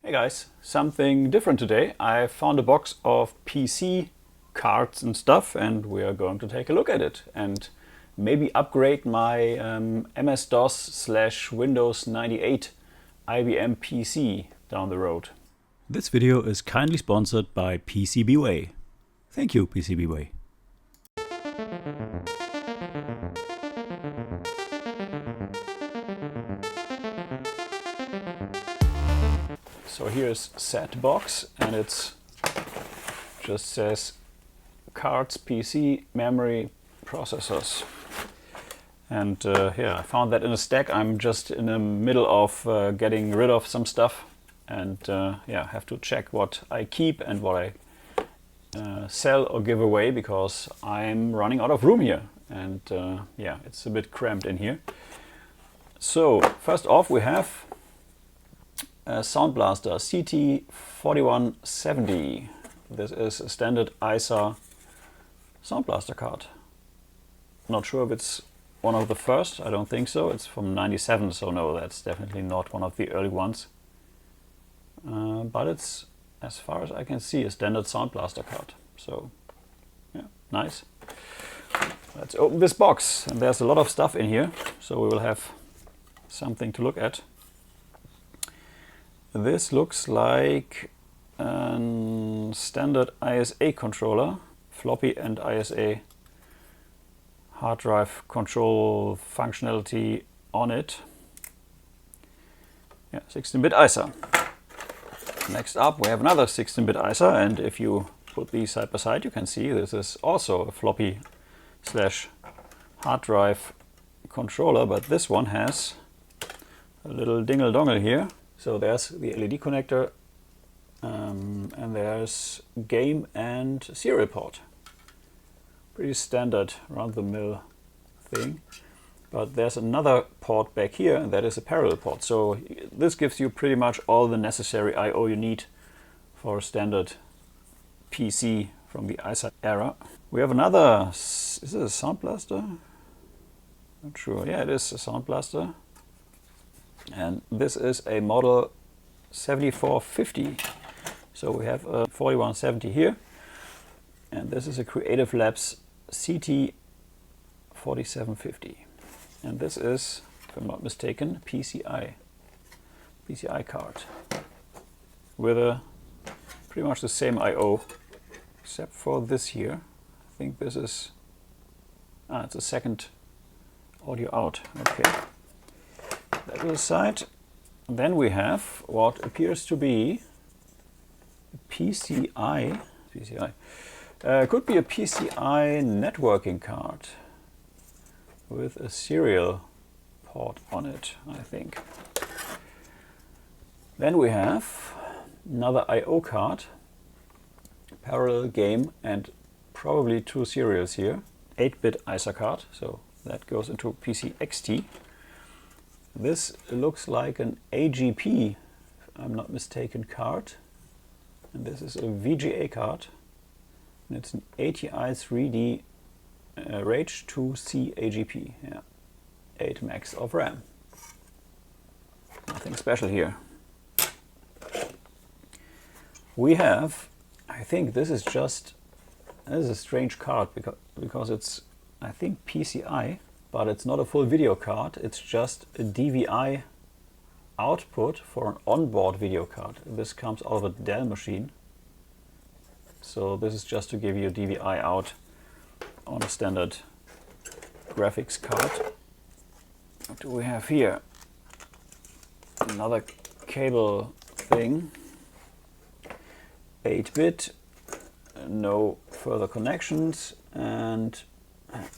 Hey guys, something different today. I found a box of PC cards and stuff and we are going to take a look at it and maybe upgrade my MS-DOS / Windows 98 IBM PC down the road. This video is kindly sponsored by PCBWay. Thank you, PCBWay. So here's set box and it's just says cards, PC, memory, processors. And yeah, I found that in a stack. I'm just in the middle of getting rid of some stuff and yeah, have to check what I keep and what I sell or give away because I'm running out of room here and yeah, it's a bit cramped in here. So first off we have a Sound Blaster CT4170. This is a standard ISA Sound Blaster card. Not sure if it's one of the first, I don't think so. It's from '97, so no, that's definitely not one of the early ones. But it's, as far as I can see, a standard Sound Blaster card. So, yeah, nice. Let's open this box. And there's a lot of stuff in here, so we will have something to look at. This looks like a standard ISA controller, floppy and ISA hard drive control functionality on it. Yeah, 16-bit ISA. Next up we have another 16-bit ISA, and if you put these side by side you can see this is also a floppy / hard drive controller, but this one has a little dingle dongle here. So there's the LED connector and there's game and serial port. Pretty standard run-of-the-mill thing. But there's another port back here and that is a parallel port. So this gives you pretty much all the necessary I/O you need for a standard PC from the ISA era. We have another, is it a Sound Blaster? Not sure. Yeah, it is a Sound Blaster. And this is a model 7450. So we have a 4170 here. And this is a Creative Labs CT4750. And this is, if I'm not mistaken, PCI card. With a pretty much the same I/O, except for this here. I think this is, it's a second audio out. Okay. That to the side. Then we have what appears to be a PCI. Could be a PCI networking card with a serial port on it, I think. Then we have another I/O card, parallel game, and probably two serials here. 8-bit ISA card, so that goes into PCXT. This looks like an AGP, if I'm not mistaken, card. And this is a VGA card. And it's an ATI 3D RAGE 2C AGP. Yeah, 8 megs of RAM. Nothing special here. We have, I think this is a strange card because it's, I think, PCI. But it's not a full video card, it's just a DVI output for an onboard video card. This comes out of a Dell machine. So this is just to give you a DVI out on a standard graphics card. What do we have here? Another cable thing. 8-bit, no further connections, and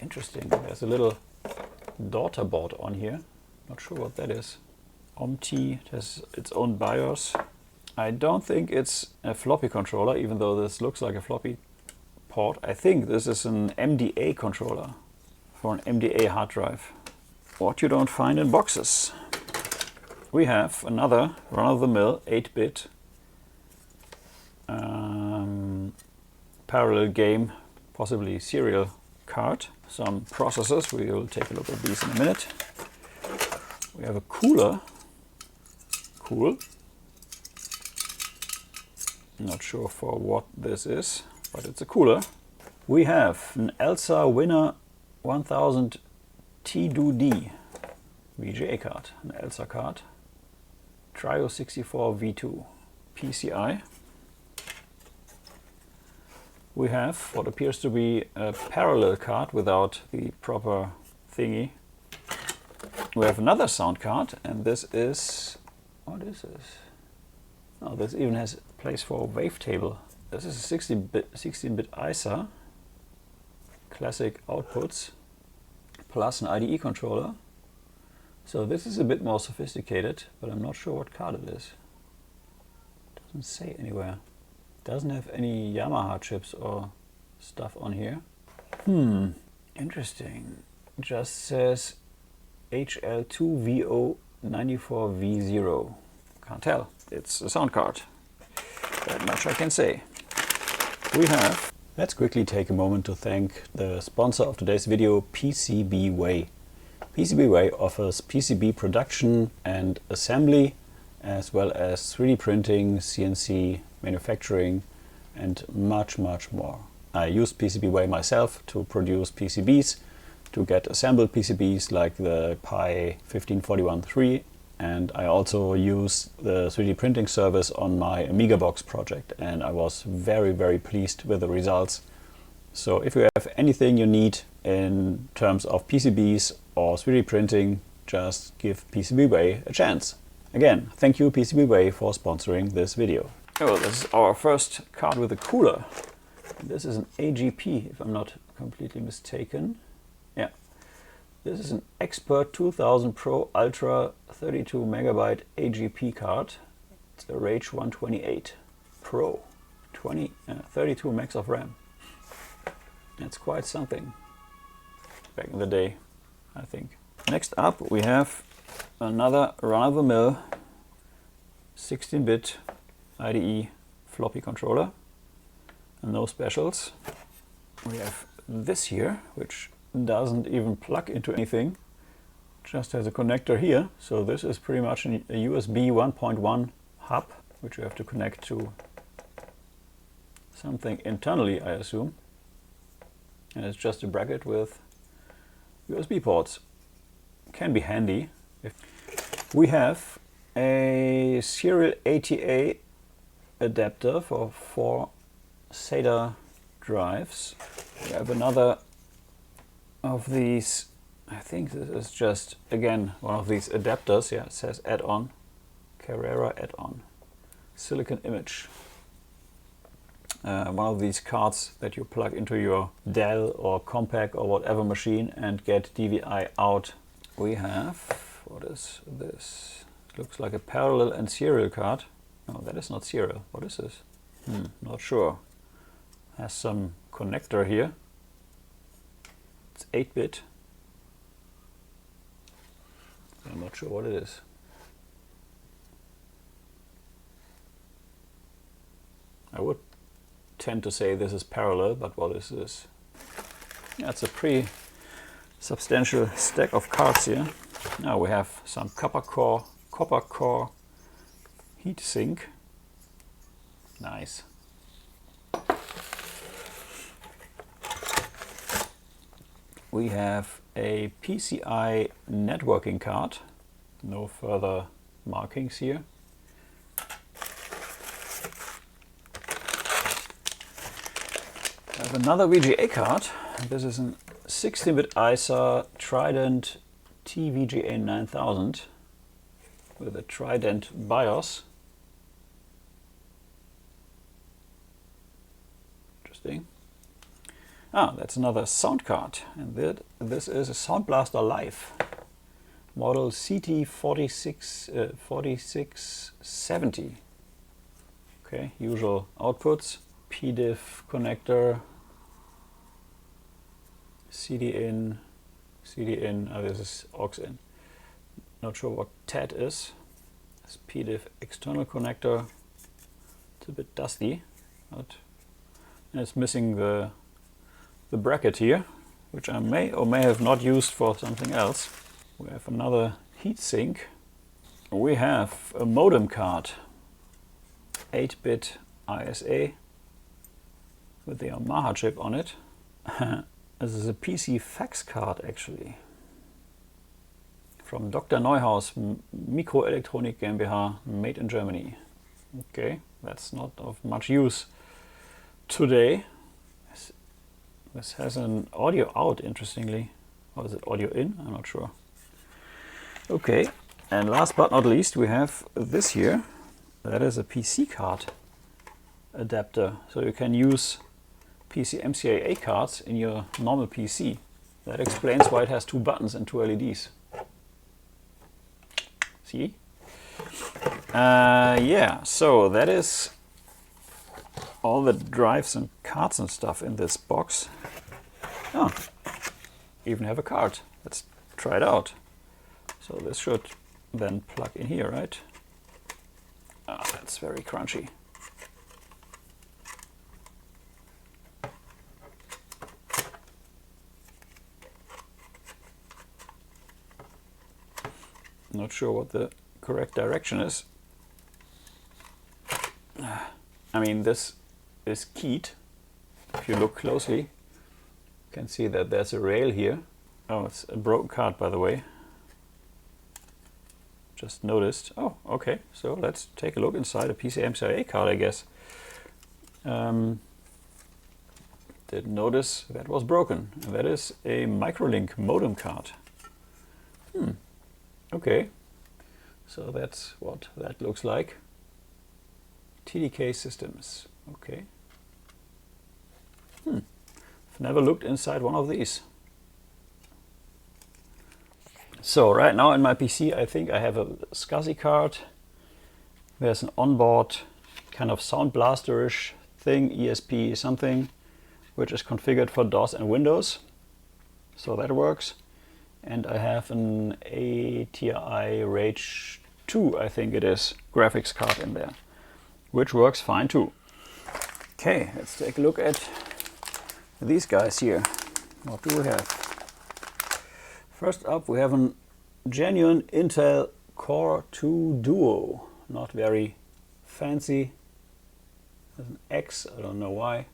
interesting, there's a little daughter board on here. Not sure what that is. OMT, it has its own BIOS. I don't think it's a floppy controller, even though this looks like a floppy port. I think this is an MDA controller for an MDA hard drive. What you don't find in boxes. We have another run-of-the-mill 8-bit parallel game, possibly serial card. Some processors, we will take a look at these in a minute. We have a cooler, cool. Not sure for what this is, but it's a cooler. We have an ELSA Winner 1000 T2D VGA card, an ELSA card. Trio 64 V2 PCI. We have what appears to be a parallel card without the proper thingy. We have another sound card, and this is, what is this? Oh, this even has a place for a wavetable. This is a 16-bit ISA, classic outputs, plus an IDE controller. So this is a bit more sophisticated, but I'm not sure what card it is. Doesn't say anywhere. Doesn't have any Yamaha chips or stuff on here. Interesting. Just says HL2VO94V0. Can't tell. It's a sound card. That much I can say. We have... Let's quickly take a moment to thank the sponsor of today's video, PCBWay. PCBWay offers PCB production and assembly, as well as 3D printing, CNC manufacturing, and much more. I use PCBWay myself to produce PCBs, to get assembled PCBs like the Pi 15413, and I also use the 3D printing service on my Amiga box project, and I was very pleased with the results. So if you have anything you need in terms of PCBs or 3D printing, just give PCBWay a chance. Again, thank you PCBWay for sponsoring this video. Oh, this is our first card with a cooler. This is an AGP, if I'm not completely mistaken. Yeah. This is an Expert 2000 Pro Ultra 32 MB AGP card. It's a Rage 128 Pro. 32 megs of RAM. That's quite something. Back in the day, I think. Next up we have another run-of-the-mill 16-bit IDE floppy controller. And no specials. We have this here, which doesn't even plug into anything. Just has a connector here. So this is pretty much a USB 1.1 hub, which you have to connect to something internally, I assume. And it's just a bracket with USB ports. Can be handy. We have a serial ATA adapter for 4 SATA drives. We have another of these, I think this is just, again, one of these adapters. Yeah, it says add-on, Carrera add-on, silicon image. One of these cards that you plug into your Dell or Compaq or whatever machine and get DVI out. We have, what is this? It looks like a parallel and serial card. No, that is not serial. What is this? Not sure. Has some connector here. It's 8-bit. I'm not sure what it is. I would tend to say this is parallel, but what is this? Yeah, it's a pretty substantial stack of cards here. Now we have some copper core heatsink. Nice. We have a PCI networking card. No further markings here. I have another VGA card. This is a 16-bit ISA Trident TVGA 9000 with a Trident BIOS. Interesting. Ah, that's another sound card, and this is a Sound Blaster Live model CT4670. Okay, usual outputs, PDIF connector, CD in, oh, this is aux in. Not sure what TAT is. This PDIF external connector. It's a bit dusty, but it's missing the bracket here, which I may or may have not used for something else. We have another heatsink. We have a modem card, 8-bit ISA with the Yamaha chip on it. This is a PC fax card actually. From Dr. Neuhaus Mikroelektronik GmbH, made in Germany. Okay, that's not of much use today. This has an audio out, interestingly. Or is it audio in? I'm not sure. Okay, and last but not least, we have this here. That is a PC card adapter. So you can use PCMCIA cards in your normal PC. That explains why it has 2 buttons and 2 LEDs. See? Yeah, so that is all the drives and cards and stuff in this box. Oh, even have a card. Let's try it out. So this should then plug in here, right? Ah, that's very crunchy. Not sure what the correct direction is. I mean, this is keyed. If you look closely, you can see that there's a rail here. Oh, it's a broken card, by the way. Just noticed. Oh, okay. So let's take a look inside a PCMCIA card, I guess. Didn't notice that was broken. And that is a microlink modem card. Okay, so that's what that looks like. TDK Systems. Okay. I've never looked inside one of these. So right now in my PC I think I have a SCSI card. There's an onboard kind of sound blasterish thing, ESP something, which is configured for DOS and Windows. So that works. And I have an ATI Rage 2, I think it is, graphics card in there, which works fine too. Okay, let's take a look at these guys here. What do we have? First up, we have a genuine Intel Core 2 Duo. Not very fancy. There's an X, I don't know why.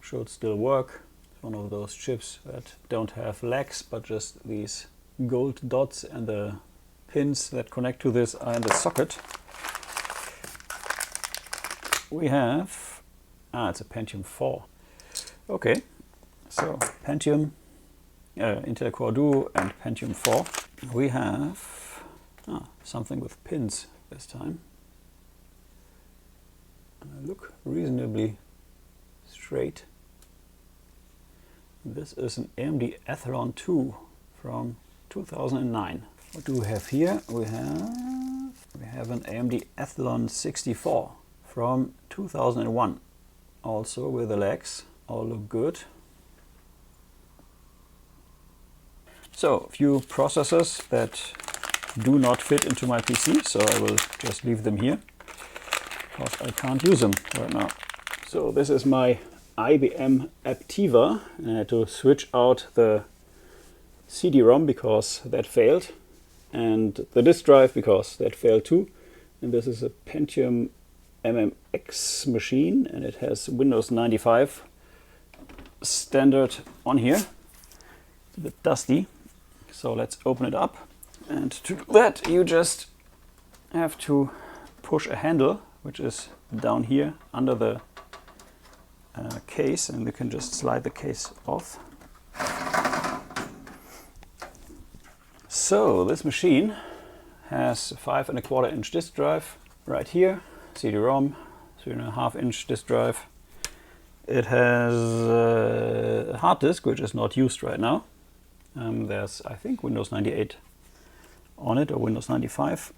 Should still work. One of those chips that don't have legs, but just these gold dots, and the pins that connect to this are in the socket. We have, it's a Pentium 4. Okay, so Pentium, Intel Core Duo and Pentium 4. We have something with pins this time. Look reasonably straight. This is an AMD Athlon 2 from 2009. What do we have here? We have an AMD Athlon 64 from 2001. Also with the legs. All look good. So, a few processors that do not fit into my PC, so I will just leave them here because I can't use them right now. So this is my IBM Aptiva, and I had to switch out the CD-ROM because that failed, and the disk drive because that failed too. And this is a Pentium MMX machine, and it has Windows 95 standard on here. It's a bit dusty, so let's open it up. And to do that, you just have to push a handle, which is down here under the case, and you can just slide the case off. So this machine has a 5¼ inch disk drive right here, CD-ROM, 3½ inch disk drive. It has a hard disk which is not used right now. There's, I think, Windows 98 on it, or Windows 95.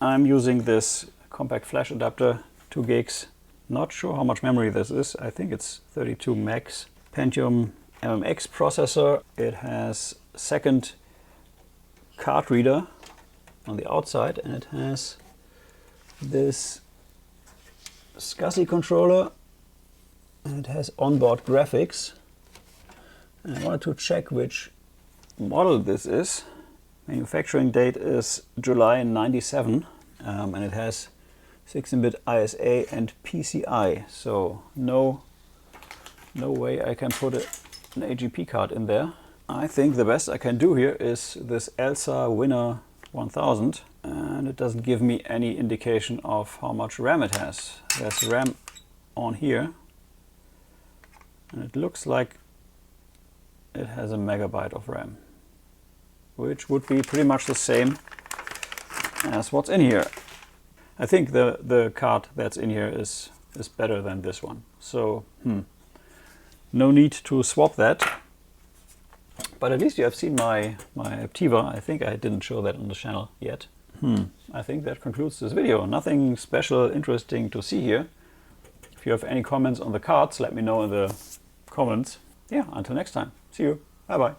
I'm using this compact flash adapter, 2 gigs. Not sure how much memory this is. I think it's 32 megs. Pentium MMX processor. It has a second card reader on the outside, and it has this SCSI controller, and it has onboard graphics. And I wanted to check which model this is. Manufacturing date is July 97, and it has 16-bit ISA and PCI, so no way I can put an AGP card in there. I think the best I can do here is this ELSA Winner 1000, and it doesn't give me any indication of how much RAM it has. There's RAM on here, and it looks like it has a megabyte of RAM, which would be pretty much the same as what's in here. I think the card that's in here is better than this one, so no need to swap that. But at least you have seen my Aptiva. I think I didn't show that on the channel yet. I think that concludes this video. Nothing special interesting to see here. If you have any comments on the cards, let me know in the comments. Yeah, until next time. See you. Bye-bye.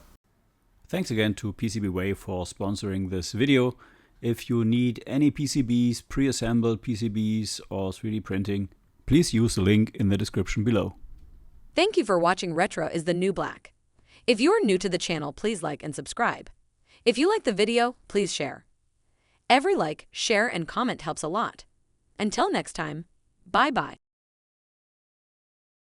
Thanks again to PCBWay for sponsoring this video. If you need any PCBs, pre-assembled PCBs or 3D printing, please use the link in the description below. Thank you for watching Retro is the New Black. If you're new to the channel, please like and subscribe. If you like the video, please share. Every like, share, and comment helps a lot. Until next time, bye-bye.